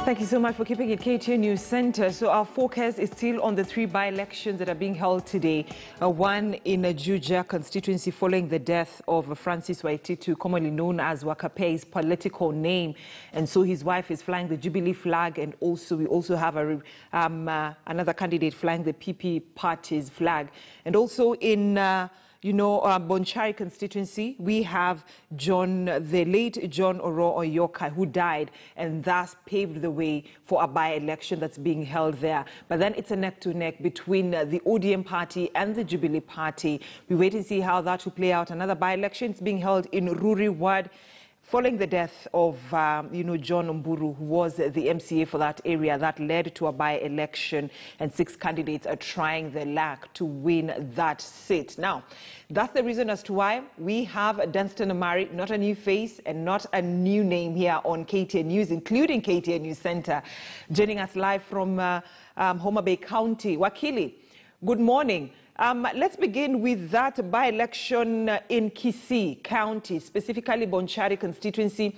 Thank you so much for keeping it KTN News Center. So our focus is still on the three by-elections that are being held today. One in a Juja constituency following the death of Francis Waititu, commonly known as Wakape's political name. And so his wife is flying the Jubilee flag, and we also have another candidate flying the PP party's flag. And also in Bonchari constituency, we have the late John Oro Oyoka, who died and thus paved the way for a by-election that's being held there. But then it's a neck-to-neck between the ODM party and the Jubilee party. We wait and see how that will play out. Another by-election is being held in Ruri Ward, following the death of, John Mburu, who was the MCA for that area. That led to a by-election, and 6 candidates are trying their luck to win that seat. Now, that's the reason as to why we have Dunstan Omari, not a new face and not a new name here on KTN News, including KTN News Center, joining us live from Homa Bay County. Wakili, good morning. Let's begin with that by-election in Kisii County, specifically Bonchari constituency.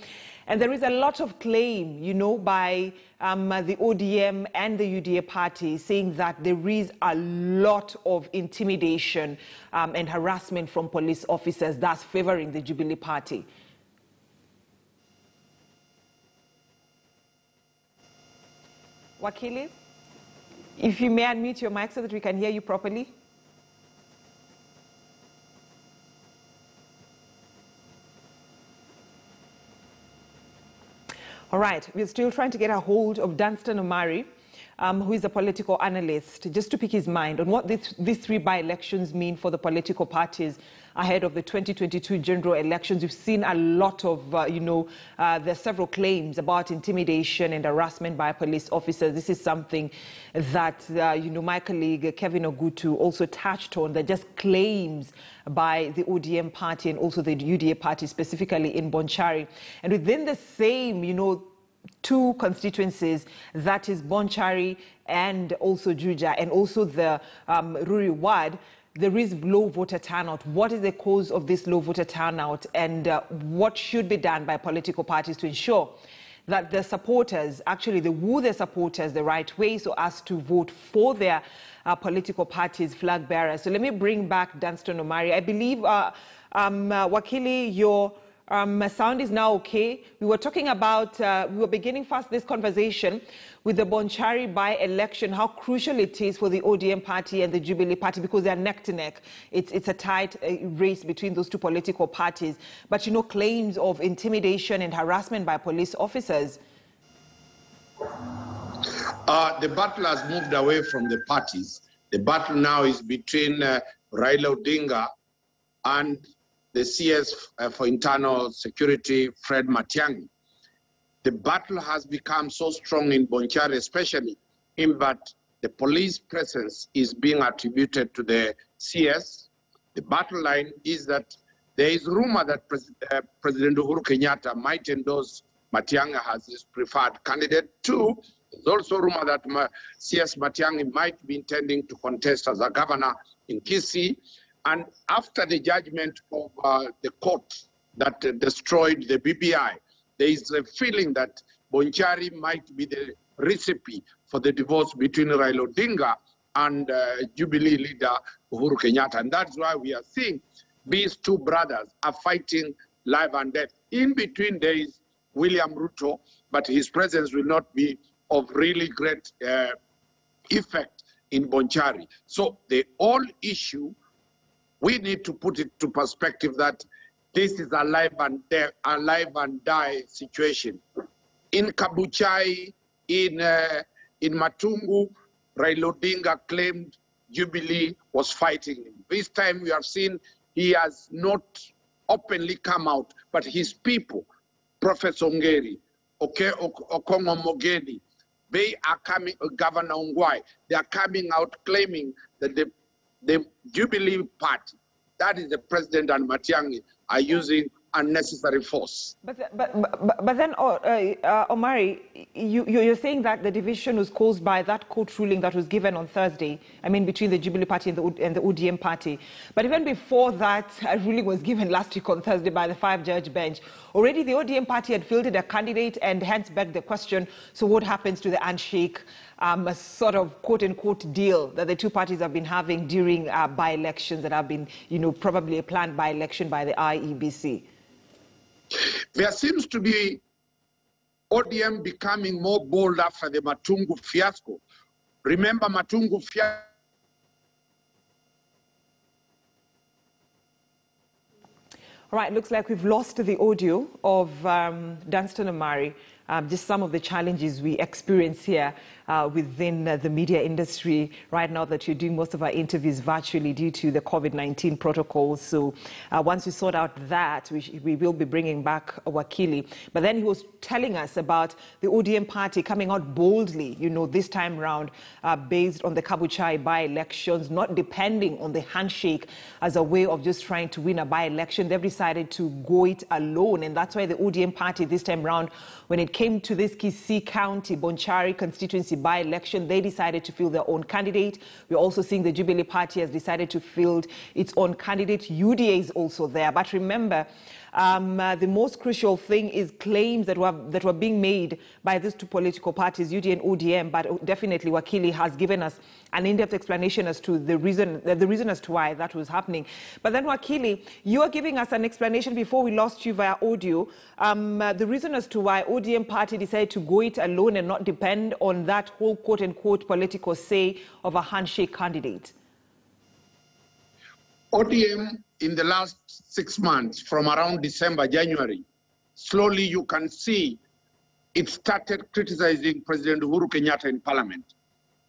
And there is a lot of claim, by the ODM and the UDA party, saying that there is a lot of intimidation and harassment from police officers, thus favoring the Jubilee party. Wakili, if you may unmute your mic so that we can hear you properly. All right, we're still trying to get a hold of Dunstan Omari, who is a political analyst, just to pick his mind on what these 3 by-elections mean for the political parties ahead of the 2022 general elections. We've seen a lot of, there's several claims about intimidation and harassment by police officers. This is something that, my colleague Kevin Ogutu also touched on, that just claims by the ODM party and also the UDA party, specifically in Bonchari. And within the same, 2 constituencies, that is Bonchari and also Juja, and also the Ruri Ward, there is low voter turnout. What is the cause of this low voter turnout, and what should be done by political parties to ensure that the supporters, actually they woo their supporters the right way so as to vote for their political parties' flag bearers? So let me bring back Dunstan Omari. I believe, Wakili, your sound is now okay. We were talking about, we were beginning first this conversation with the Bonchari by-election, how crucial it is for the ODM party and the Jubilee party, because they're neck to neck. It's a tight race between those 2 political parties. But, claims of intimidation and harassment by police officers. The battle has moved away from the parties. The battle now is between Raila Odinga and the CS for Internal Security, Fred Matiang'i. The battle has become so strong in Bonchari, especially in that the police presence is being attributed to the CS. The battle line is that there is rumor that President Uhuru Kenyatta might endorse Matiang'i as his preferred candidate. 2, there's also rumor that CS Matiang'i might be intending to contest as a governor in Kisii. And after the judgment of the court that destroyed the BBI, there is a feeling that Bonchari might be the recipe for the divorce between Raila Odinga and Jubilee leader Uhuru Kenyatta. And that's why we are seeing these 2 brothers are fighting life and death. In between, there is William Ruto, but his presence will not be of really great effect in Bonchari. So the whole issue, we need to put it to perspective that this is a life and die situation. In Kabuchai, in Matungu, Raila Odinga claimed Jubilee was fighting him. This time we have seen he has not openly come out, but his people, Professor Ngeri, Okongo Mogeni, they are coming, Governor Ongwai, they are coming out claiming that the Jubilee party, that is the president and Matiang'i, are using unnecessary force. But then, Omari, you're saying that the division was caused by that court ruling that was given on Thursday, I mean, between the Jubilee Party and the ODM party. But even before that ruling was given last week on Thursday by the 5-judge bench, already the ODM party had fielded a candidate and hence begged the question, so what happens to the handshake, a sort of quote-unquote deal that the two parties have been having during by-elections that have been, probably a planned by-election by the IEBC? There seems to be ODM becoming more bold after the Matungu fiasco. Remember Matungu fiasco? All right, looks like we've lost the audio of Danstan Omari. Just some of the challenges we experience here within the media industry right now that you're doing most of our interviews virtually due to the COVID-19 protocols. So once we sort out that, we will be bringing back Wakili. But then he was telling us about the ODM party coming out boldly, this time round, based on the Kabuchai by-elections, not depending on the handshake as a way of just trying to win a by-election. They've decided to go it alone. And that's why the ODM party this time round, when it came to this Kisii County, Bonchari constituency by-election, they decided to field their own candidate. We're also seeing the Jubilee Party has decided to field its own candidate. UDA is also there. But remember, the most crucial thing is claims that were being made by these two political parties, UDA and ODM, but definitely Wakili has given us an in-depth explanation as to the reason as to why that was happening. But then Wakili, you are giving us an explanation before we lost you via audio, the reason as to why ODM party decided to go it alone and not depend on that whole quote-unquote political say of a handshake candidate. ODM in the last 6 months, from around December, January, slowly you can see it started criticizing President Uhuru Kenyatta in Parliament.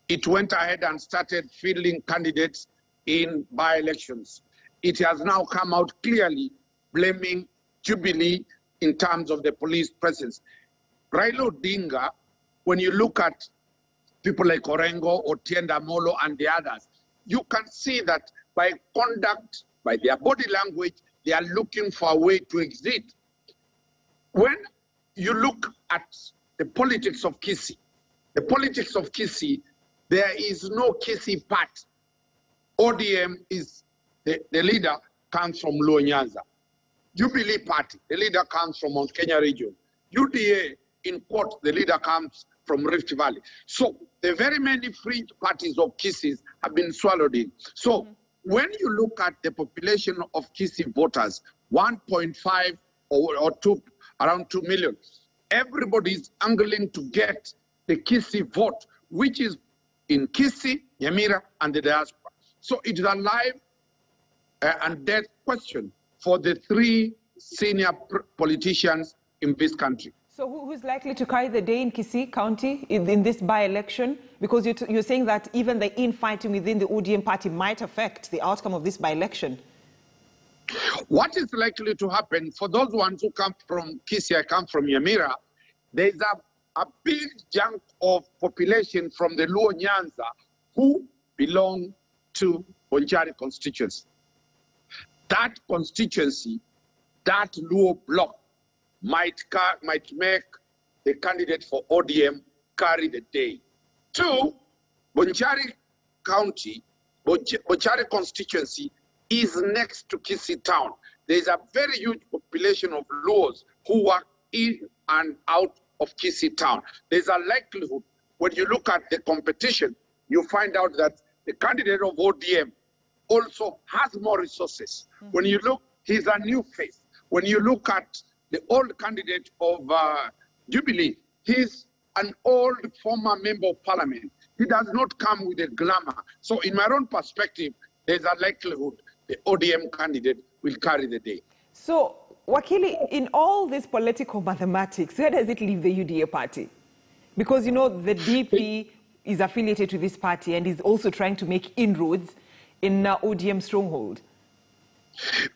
It went ahead and started fielding candidates in by-elections. It has now come out clearly blaming Jubilee in terms of the police presence. Raila Odinga, when you look at people like Orengo, Otienda Molo, and the others, you can see that by conduct, by their body language, they are looking for a way to exit. When you look at the politics of Kisii, there is no Kisii part. ODM is the leader comes from Luo Nyanza. Jubilee Party, the leader comes from Mount Kenya region. UDA, in quote, the leader comes from Rift Valley. So the very many fringe parties of Kisii have been swallowed in. So when you look at the population of Kisii voters, 1.5 or 2, around 2 million, everybody is angling to get the Kisii vote, which is in Kisii, Nyamira, and the diaspora. So it is a live and death question for the 3 senior politicians in this country. So who's likely to carry the day in Kisii County in this by-election? Because you're saying that even the infighting within the ODM party might affect the outcome of this by-election. What is likely to happen, for those ones who come from Kisii, I come from Nyamira, there's a big chunk of population from the Luo Nyanza who belong to Bonchari constituency. That constituency, that Luo bloc, might make the candidate for ODM carry the day. 2, Bonchari County, Bonchari constituency is next to Kisii town. There's a very huge population of Luos who work in and out of Kisii town. There's a likelihood, when you look at the competition, you find out that the candidate of ODM also has more resources. When you look, he's a new face. When you look at the old candidate of Jubilee, he's an old former member of parliament. He does not come with a glamour. So in my own perspective, there's a likelihood the ODM candidate will carry the day. So, Wakili, in all this political mathematics, where does it leave the UDA party? Because, the DP is affiliated to this party and is also trying to make inroads in ODM stronghold.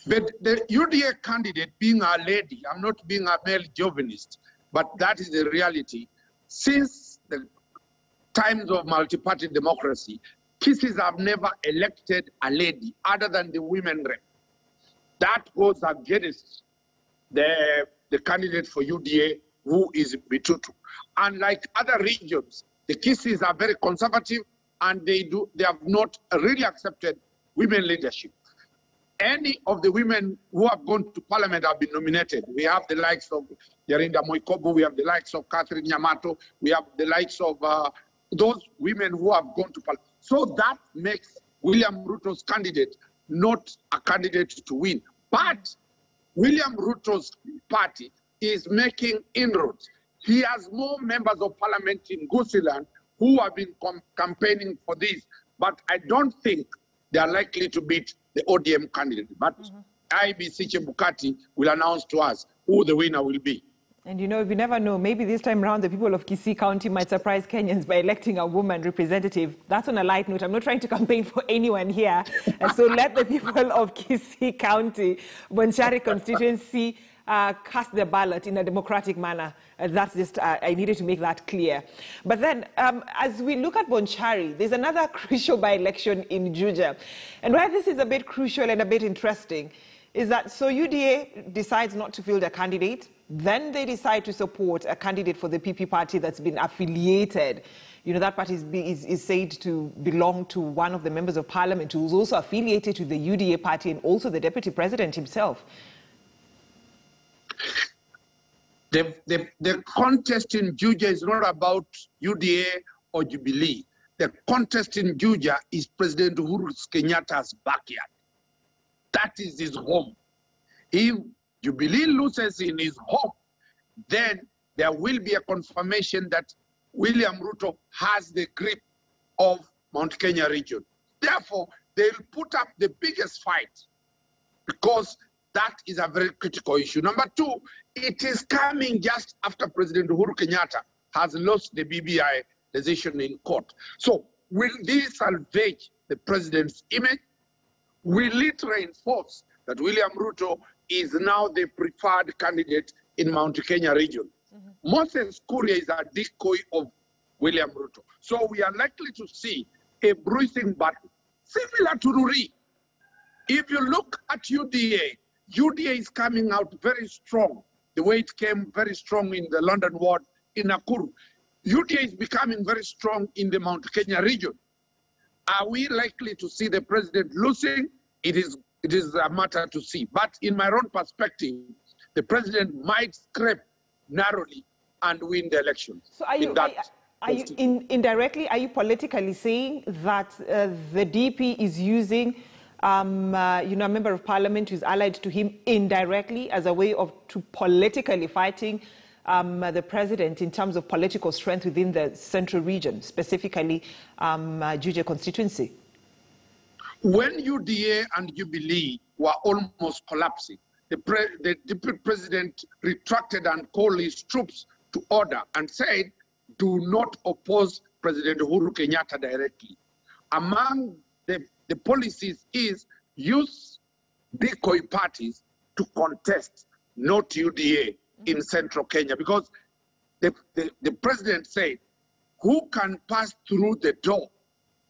But the UDA candidate, being a lady, I'm not being a male chauvinist, but that is the reality. Since the times of multi-party democracy, Kisii have never elected a lady other than the women rep. That goes against the candidate for UDA, who is Bitutu. Unlike other regions, the Kisis are very conservative, and they have not really accepted women leadership. Any of the women who have gone to parliament have been nominated. We have the likes of Yarinda Moikobu, we have the likes of Catherine Nyamato, we have the likes of those women who have gone to parliament. So that makes William Ruto's candidate not a candidate to win. But William Ruto's party is making inroads. He has more members of parliament in Gusiland who have been campaigning for this, but I don't think they are likely to beat the ODM candidate. But IBC Chebukati will announce to us who the winner will be. And you know, we never know. Maybe this time around, the people of Kisii County might surprise Kenyans by electing a woman representative. That's on a light note. I'm not trying to campaign for anyone here. So let the people of Kisii County, Bonchari constituency, cast their ballot in a democratic manner. That's just, I needed to make that clear. But then, as we look at Bonchari, there's another crucial by-election in Juja. And why this is a bit crucial and a bit interesting is that, so UDA decides not to field a candidate, then they decide to support a candidate for the PP party that's been affiliated. You know, that party is said to belong to one of the members of parliament who's also affiliated to the UDA party and also the deputy president himself. The contest in Juja is not about UDA or Jubilee. The contest in Juja is President Uhuru Kenyatta's backyard. That is his home. If Jubilee loses in his home, then there will be a confirmation that William Ruto has the grip of Mount Kenya region. Therefore, they'll put up the biggest fight because that is a very critical issue. Number two, it is coming just after President Uhuru Kenyatta has lost the BBI decision in court. So will this salvage the president's image? Will it reinforce that William Ruto is now the preferred candidate in Mount Kenya region? Moses Kuria is a decoy of William Ruto. So we are likely to see a bruising battle, similar to Ruri. If you look at UDA, UDA is coming out very strong, the way it came very strong in the London ward in Nakuru. UDA is becoming very strong in the Mount Kenya region. Are we likely to see the president losing? It is a matter to see. But in my own perspective, the president might scrape narrowly and win the election. So indirectly, are you politically saying that the DP is using a member of parliament who's allied to him indirectly as a way of politically fighting the president in terms of political strength within the central region, specifically Juja constituency? When UDA and Jubilee were almost collapsing, the deputy president retracted and called his troops to order and said, do not oppose President Uhuru Kenyatta directly. Among the policies is use decoy parties to contest, not UDA in central Kenya, because the president said, who can pass through the door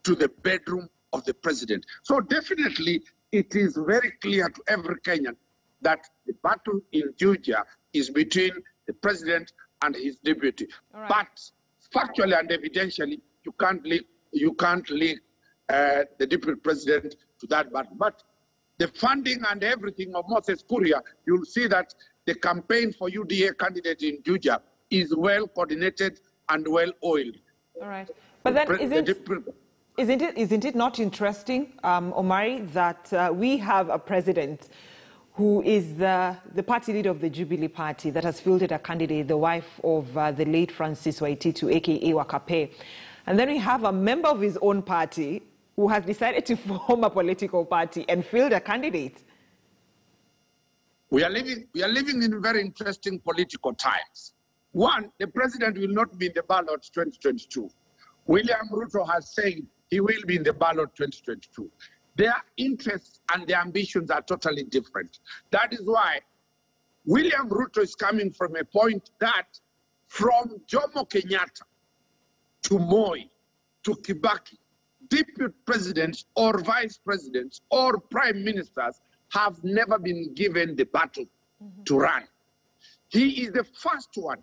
to the bedroom of the president? So definitely it is very clear to every Kenyan that the battle in Juja is between the president and his deputy. Right. But factually and evidentially, you can't link the deputy president to that battle. But the funding and everything of Moses Kuria, you'll see that the campaign for UDA candidate in Juja is well coordinated and well oiled. All right. But then isn't it not interesting, Omari, that we have a president who is the party leader of the Jubilee Party that has fielded a candidate, the wife of the late Francis Waititu, a.k.a. Wakape. And then we have a member of his own party who has decided to form a political party and field a candidate. We are living in very interesting political times. One, the president will not be in the ballot 2022. William Ruto has said he will be in the ballot 2022. Their interests and their ambitions are totally different. That is why William Ruto is coming from a point that from Jomo Kenyatta to Moi to Kibaki, deputy presidents or vice presidents or prime ministers have never been given the battle to run. He is the first one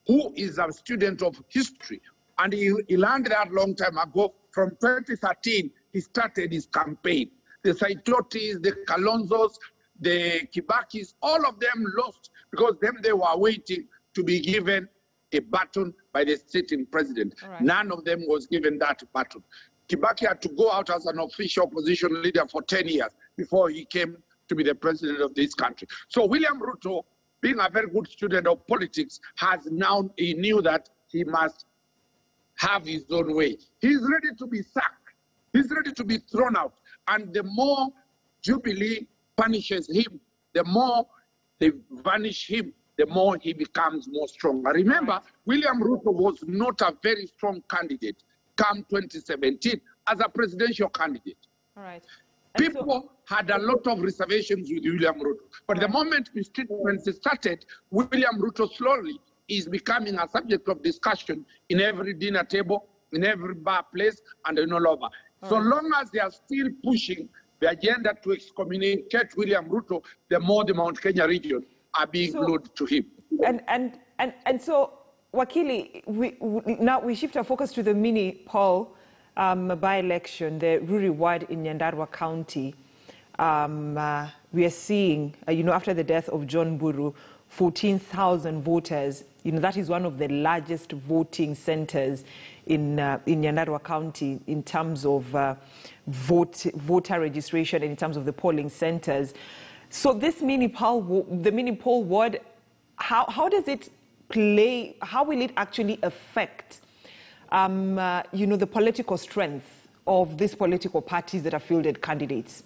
who is a student of history, and he learned that a long time ago. From 2013, he started his campaign. The Saitotis, the Kalonzos, the Kibakis, all of them lost because they were waiting to be given a baton by the sitting president. Right. None of them was given that baton. Kibaki had to go out as an official opposition leader for 10 years before he came to be the president of this country. So William Ruto, being a very good student of politics, he knew that he must have his own way. He's ready to be sacked. He's ready to be thrown out. And the more Jubilee punishes him, the more they vanish him, the more he becomes more strong. I remember William Ruto was not a very strong candidate come 2017 as a presidential candidate. All right. People had a lot of reservations with William Ruto. But the moment his treatment started, William Ruto slowly is becoming a subject of discussion in every dinner table, in every bar place, and all over. So long as they are still pushing the agenda to excommunicate William Ruto, the more the Mount Kenya region are being glued to him. And so, Wakili, now we shift our focus to the mini poll by-election, the Ruri ward in Nyandarua County. We are seeing, after the death of John Mburu, 14,000 voters. That is one of the largest voting centers in Nyandarua County in terms of voter registration and in terms of the polling centers. So this the mini poll ward, how does it play? How will it actually affect, the political strength of these political parties that have fielded candidates?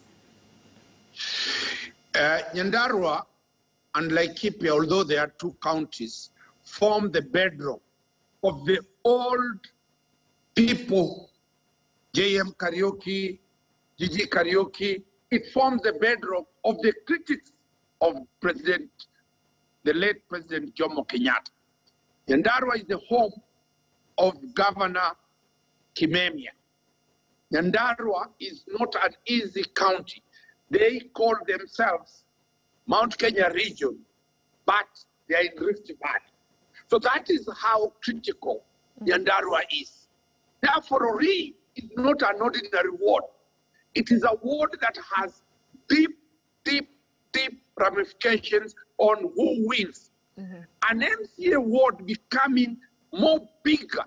Nyandarua and Laikipia, although they are two counties, form the bedrock of the old people, JM Kariuki, Gigi Kariuki. It forms the bedrock of the critics of the late President Jomo Kenyatta. Nyandarua is the home of Governor Kimemia. Nyandarua is not an easy county. They call themselves Mount Kenya region, but they are in Rift Valley. So that is how critical Nyandarua is. Therefore, Ruri is not an ordinary ward. It is a ward that has deep, deep, deep ramifications on who wins. An MCA ward becoming more bigger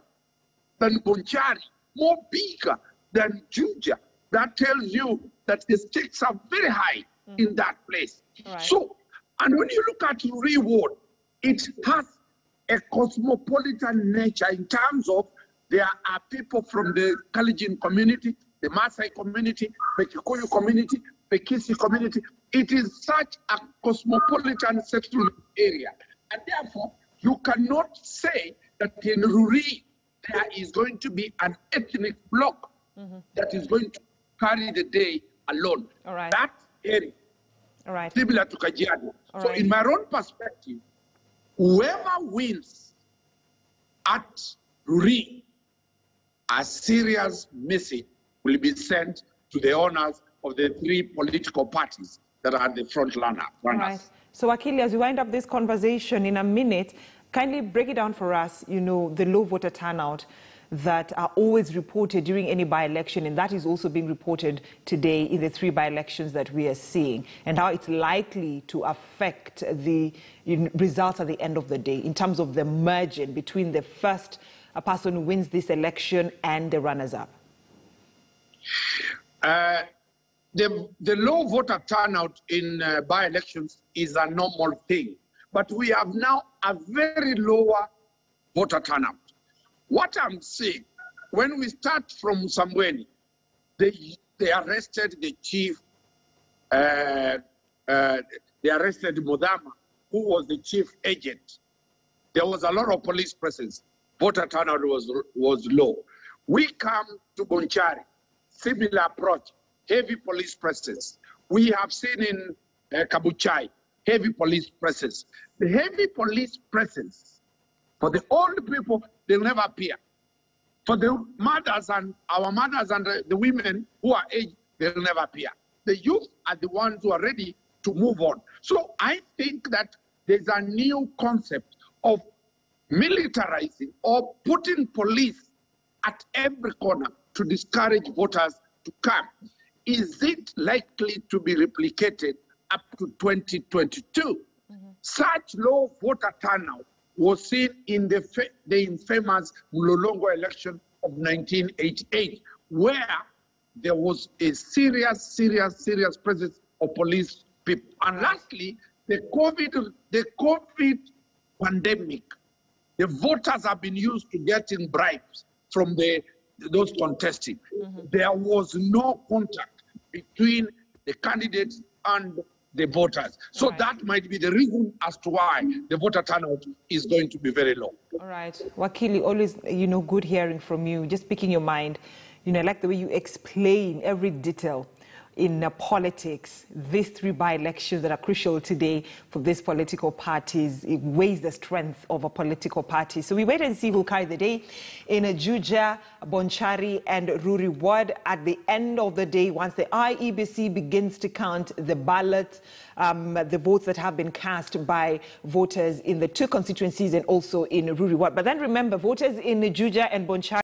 than Bonchari, more bigger than Juja. That tells you that the stakes are very high in that place. Right. So, and when you look at Ruri ward, it has a cosmopolitan nature in terms of there are people from the Kalenjin community, the Maasai community, the Kikuyu community, the Kisii community. It is such a cosmopolitan settlement area. And therefore, you cannot say that in Ruri there is going to be an ethnic bloc that is going to carry the day alone. All right. That area, similar to Kajiado. So in my own perspective, whoever wins at Ruri, a serious message will be sent to the owners of the three political parties that are the front runners. Right. So, Wakili, as we wind up this conversation in a minute, kindly break it down for us, the low voter turnout that are always reported during any by-election, and that is also being reported today in the three by-elections that we are seeing, and how it's likely to affect the results at the end of the day in terms of the margin between the first person who wins this election and the runners-up. The low voter turnout in by-elections is a normal thing, but we have now a very lower voter turnout. What I'm saying, when we start from Sambweni, they arrested the chief, they arrested Mudama, who was the chief agent. There was a lot of police presence. Voter turnout was low. We come to Bonchari, similar approach, heavy police presence. We have seen in Kabuchai, heavy police presence. The heavy police presence, for the old people, they'll never appear. For the mothers and our mothers and the women who are aged, they'll never appear. The youth are the ones who are ready to move on. So I think that there's a new concept of militarizing or putting police at every corner to discourage voters to come. Is it likely to be replicated up to 2022? Such low voter turnout was seen in the infamous Mlolongo election of 1988, where there was a serious presence of police people. And lastly, the COVID pandemic, the voters have been used to getting bribes from those contesting. There was no contact between the candidates and the voters. So that might be the reason as to why the voter turnout is going to be very low. All right. Wakili, always, good hearing from you, just speaking your mind. I like the way you explain every detail in politics. These 3 by-elections that are crucial today for these political parties, it weighs the strength of a political party. So we wait and see who'll carry the day in Juja, Bonchari and Ruri Ward. At the end of the day, once the IEBC begins to count the ballots, the votes that have been cast by voters in the 2 constituencies and also in Ruri Ward. But then remember, voters in Juja and Bonchari